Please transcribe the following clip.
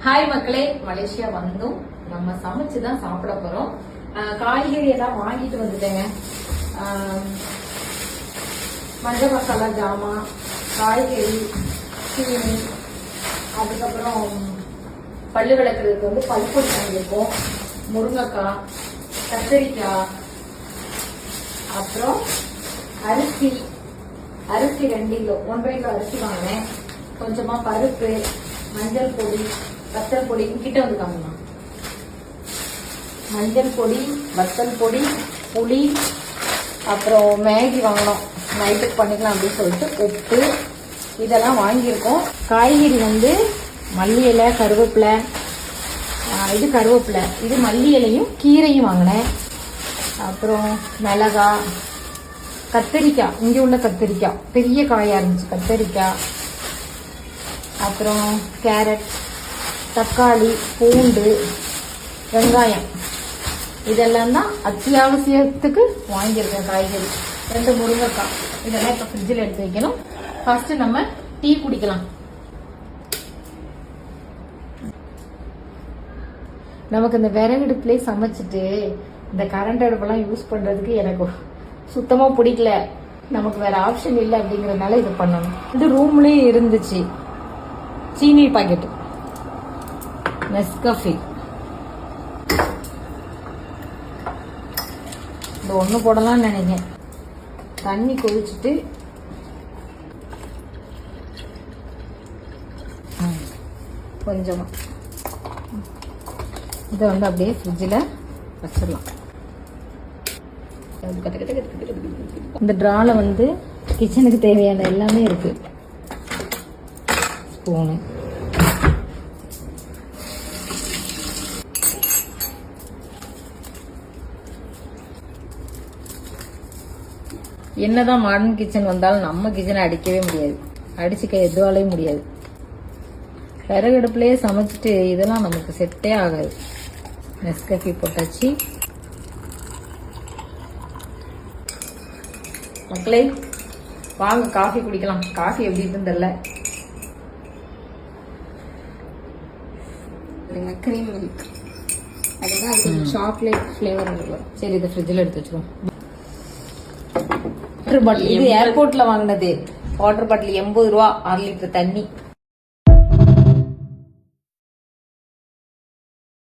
Hi மக்களே, Malaysia வந்தோம். நம்ம சமைச்சுதான் சாப்பிட போறோம். காய்கறி எல்லாம் வாங்கிட்டு வந்துட்டேங்க. மஞ்சள் மசாலா ஜாமான், காய்கறி, சீனி, அதுக்கப்புறம் பல்லு விளக்குறதுக்கு வந்து பல்பொடி வாங்கியிருக்கோம். முருங்கைக்காய், கத்திரிக்காய், அப்புறம் அரிசி 2 கிலோ, 1.5 கிலோ அரிசி வாங்கினேன். கொஞ்சமா பருப்பு, மஞ்சள் பொடி, வத்தல் பொடி, கிட்ட வந்து காமிமா. மஞ்சள் பொடி, வத்தல் பொடி, புளி, அப்புறம் மேகி வாங்கினோம். நைட்டுக்கு பண்ணிக்கலாம் அப்படின்னு சொல்லிட்டு உப்பு இதெல்லாம் வாங்கியிருக்கோம். காய்கறி வந்து மல்லி இலை, கருவேப்பிலை, இது கருவேப்பிலை, இது மல்லி இலையும் கீரையும் வாங்கினேன். அப்புறம் மிளகாய், கத்திரிக்காய், இங்கே உள்ள கத்திரிக்காய் பெரிய காயாக இருந்துச்சு கத்திரிக்காய், அப்புறம் கேரட், தக்காளி, பூண்டு, வெங்காயம், இதெல்லாம் தான் அத்தியாவசியத்துக்கு வாங்கியிருக்கேன். காய்கறி 2 முருங்கைக்காய், இதெல்லாம் இப்போ ஃப்ரிட்ஜில் எடுத்து வைக்கணும். ஃபர்ஸ்ட் நம்ம டீ குடிக்கலாம். நமக்கு இந்த விறகடுப்புலேயே சமைச்சிட்டு இந்த கரண்ட் அடுப்பெல்லாம் யூஸ் பண்ணுறதுக்கு எனக்கு சுத்தமாக பிடிக்கல. நமக்கு வேற ஆப்ஷன் இல்லை அப்படிங்கிறதுனால இது பண்ணணும். இது ரூம்லேயே இருந்துச்சு. சீனி பாக்கெட், நெஸ்கஃபே, இந்த ஒன்று போடலாம்னு நினைக்கிறேன். தண்ணி கொதிச்சுட்டு கொஞ்சமா இதை வந்து அப்படியே ஃப்ரிட்ஜில் வச்சிடலாம். இந்த ட்ரால வந்து கிச்சனுக்கு தேவையான எல்லாமே இருக்கு. ஸ்பூனு, என்னதான் மாடர்ன் கிச்சன் வந்தாலும் நம்ம கிச்சனை அடிக்கவே முடியாது, அடிச்சுக்க எதுவாலையும் முடியாது. விறகடுப்புலயே சமைச்சிட்டு இதெல்லாம் நமக்கு செட்டே ஆகாது. நெஸ்கஃபே போட்டாச்சு. மக்களே வாங்க காஃபி குடிக்கலாம். காஃபி எப்படி இருக்குன்னு தெரியல. கிரீம் மில்க், அதுதான் அது சாக்லேட் ஃப்ளேவர் இருக்கும். சரி, இதை ஃப்ரிட்ஜில் எடுத்து வச்சிருவோம். வாட்டர் பாட்டில், இது ஏர்போர்ட்ல வாங்கினது. வாட்டர் பாட்டில் 80 ரூபா, 6 லிட்டர் தண்ணி.